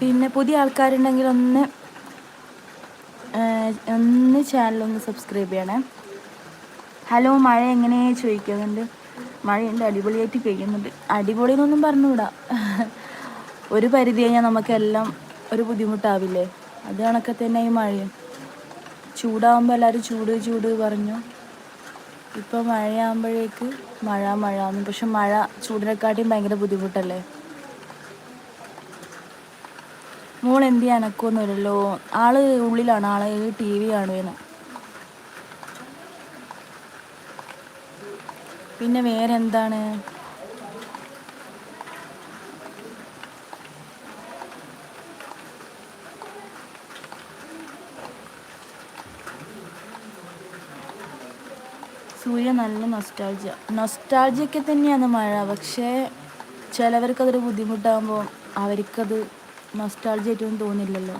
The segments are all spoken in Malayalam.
പിന്നെ പുതിയ ആൾക്കാരുണ്ടെങ്കിൽ ഒന്ന് ചാനലൊന്ന് സബ്സ്ക്രൈബ് ചെയ്യണേ. ഹലോ, മഴ എങ്ങനെ ചോദിക്കുന്നുണ്ട്. മഴയുണ്ട്, അടിപൊളിയായിട്ട് പെയ്യുന്നുണ്ട്. അടിപൊളി എന്നൊന്നും പറഞ്ഞുകൂടാ, ഒരു പരിധി കഴിഞ്ഞാൽ നമുക്കെല്ലാം ഒരു ബുദ്ധിമുട്ടാവില്ലേ. അത് കണക്കെ തന്നെ ഈ മഴയും. ചൂടാകുമ്പോൾ എല്ലാവരും ചൂട് ചൂട് പറഞ്ഞു. ഇപ്പോൾ മഴയാകുമ്പോഴേക്ക് മഴ എന്ന്. പക്ഷെ മഴ ചൂടിനെക്കാട്ടിയും ഭയങ്കര ബുദ്ധിമുട്ടല്ലേ. മോൾ എന്ത് ചെയ്യാൻ അനക്കൊന്നുമില്ലല്ലോ. ആള് ഉള്ളിലാണ്, ആള് TV കാണുവേന്ന്. പിന്നെ വേറെ എന്താണ്? സൂര്യ നല്ല നൊസ്റ്റാൾജിയൊക്കെ തന്നെയാണ് മഴ. പക്ഷേ ചിലവർക്കതൊരു ബുദ്ധിമുട്ടാകുമ്പോൾ അവർക്കത് നൊസ്റ്റാൾജി ആയിട്ടൊന്നും തോന്നില്ലല്ലോ.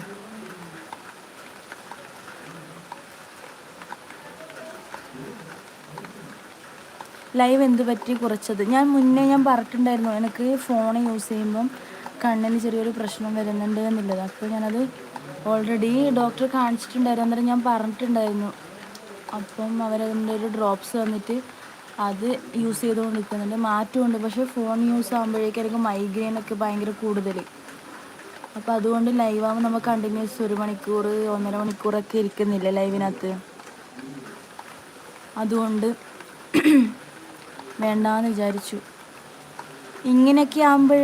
ലൈവ് എന്ത് പറ്റി കുറച്ചത്? മുന്നേ ഞാൻ പറഞ്ഞിട്ടുണ്ടായിരുന്നു, എനിക്ക് ഫോൺ യൂസ് ചെയ്യുമ്പം കണ്ണിന് ചെറിയൊരു പ്രശ്നം വരുന്നുണ്ട് എന്നുള്ളത്. അപ്പോൾ ഞാനത് ഓൾറെഡി ഡോക്ടറെ കാണിച്ചിട്ടുണ്ടായിരുന്നു. അന്നേരം ഞാൻ പറഞ്ഞിട്ടുണ്ടായിരുന്നു. അപ്പം അവരതിൻ്റെ ഒരു ഡ്രോപ്സ് തന്നിട്ട് അത് യൂസ് ചെയ്തുകൊണ്ട് നിൽക്കുന്നുണ്ട്. മാറ്റമുണ്ട്. പക്ഷേ ഫോൺ യൂസ് ആകുമ്പോഴേക്കും എനിക്ക് മൈഗ്രെയിനൊക്കെ ഭയങ്കര കൂടുതൽ. അപ്പോൾ അതുകൊണ്ട് ലൈവാകുമ്പോൾ നമ്മൾ കണ്ടിന്യൂസ് 1 മണിക്കൂർ 1.5 മണിക്കൂറൊക്കെ ഇരിക്കുന്നില്ല ലൈവിനകത്ത്. അതുകൊണ്ട് വേണ്ടാന്ന് വിചാരിച്ചു. ഇങ്ങനെയൊക്കെ ആകുമ്പോൾ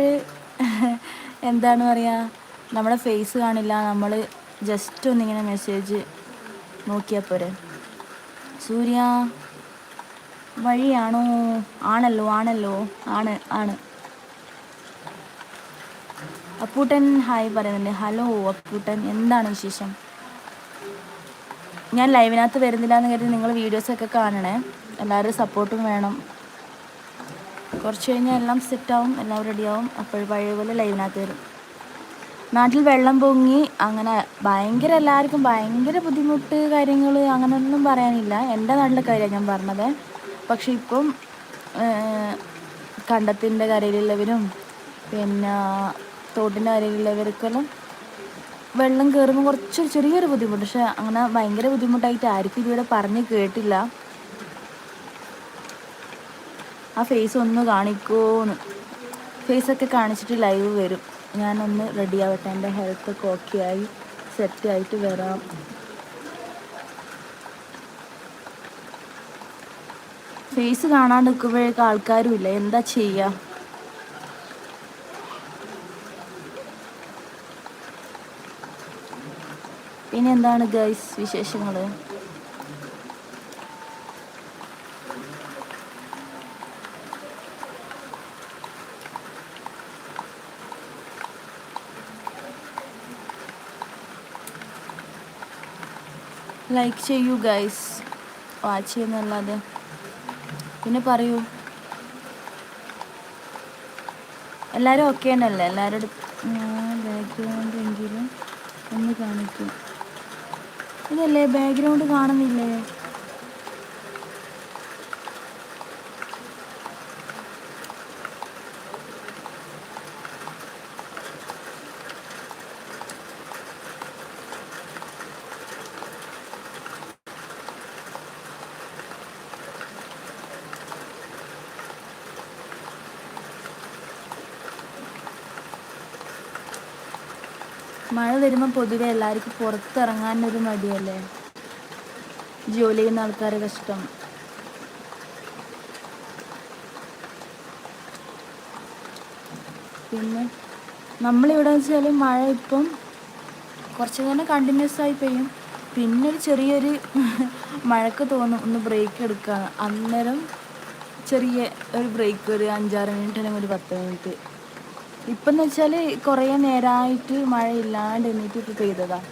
എന്താണ് പറയുക, നമ്മുടെ ഫേസ് കാണില്ല. നമ്മൾ ജസ്റ്റ് ഒന്നിങ്ങനെ മെസ്സേജ് നോക്കിയാൽ പോരെ. സൂര്യ വഴിയാണോ? ആണല്ലോ ആണ്. അപ്പൂട്ടൻ ഹായ് പറയുന്നുണ്ട്. ഹലോ അപ്പൂട്ടൻ, എന്താണ് വിശേഷം? ഞാൻ ലൈവിനകത്ത് വരുന്നില്ല എന്ന് കരുതി നിങ്ങൾ വീഡിയോസൊക്കെ കാണണേ. എല്ലാവരും സപ്പോർട്ടും വേണം. കുറച്ച് കഴിഞ്ഞാൽ എല്ലാം സെറ്റാവും, എല്ലാം റെഡിയാവും. അപ്പോൾ പഴയ പോലെ ലൈവിനകത്ത് വരും. നാട്ടിൽ വെള്ളം പൊങ്ങി അങ്ങനെ എല്ലാവർക്കും ഭയങ്കര ബുദ്ധിമുട്ട് കാര്യങ്ങൾ അങ്ങനെയൊന്നും പറയാനില്ല. എൻ്റെ നാട്ടിലെ കാര്യമാണ് ഞാൻ പറഞ്ഞത്. പക്ഷെ ഇപ്പം കണ്ടത്തിൻ്റെ കരയിലുള്ളവരും പിന്നെ തോട്ടിൻ്റെ കരയിലുള്ളവർക്കെല്ലാം വെള്ളം കയറുമ്പോൾ ചെറിയൊരു ബുദ്ധിമുട്ട്. പക്ഷെ അങ്ങനെ ഭയങ്കര ബുദ്ധിമുട്ടായിട്ട് ആർക്കും ഇതുവരെ പറഞ്ഞ് കേട്ടില്ല. ആ ഫേസ് ഒന്ന് കാണിക്കുമോന്ന്. ഫേസൊക്കെ കാണിച്ചിട്ട് ലൈവ് വരും. ഞാനൊന്ന് റെഡി ആവട്ടെ, എൻ്റെ ഹെൽത്തൊക്കെ ഓക്കെ ആയി സെറ്റായിട്ട് വരാം. ഫേസ് കാണാണ്ട് നിൽക്കുമ്പോഴേക്കും ആൾക്കാരും ഇല്ല, എന്താ ചെയ്യുക. പിന്നെ എന്താണ് ഗൈസ് വിശേഷങ്ങൾ? ലൈക്ക് ചെയ്യൂ ഗൈസ്, വാച്ച് ചെയ്യുന്നല്ലാതെ. പിന്നെ പറയൂ, എല്ലാവരും ഓക്കെ തന്നെയല്ലേ? എല്ലാവരുടെ ബാക്ക്ഗ്രൗണ്ട് എങ്കിലും ഒന്ന് കാണിക്കും. ഇതല്ലേ ബാക്ക്ഗ്രൗണ്ട് കാണുന്നില്ലേ? മഴ വരുമ്പോൾ പൊതുവെ എല്ലാവർക്കും പുറത്തിറങ്ങാനൊരു മടിയല്ലേ. ജോലി ചെയ്യുന്ന ആൾക്കാരെ കഷ്ടം. പിന്നെ നമ്മളിവിടെ വെച്ചാൽ മഴ ഇപ്പം കുറച്ച് നേരം കണ്ടിന്യൂസ് ആയി പെയ്യും. പിന്നെ ഒരു ചെറിയൊരു മഴക്ക് തോന്നും ഒന്ന് ബ്രേക്ക് എടുക്കുക. അന്നേരം ചെറിയ ഒരു ബ്രേക്ക്, ഒരു 5-6 മിനിറ്റ് അല്ലെങ്കിൽ ഒരു 10 മിനിറ്റ്. ഇപ്പം എന്ന് വെച്ചാൽ കുറേ നേരമായിട്ട് മഴയില്ലാണ്ട് എന്നിട്ട് ഇപ്പോൾ പെയ്തതാണ്.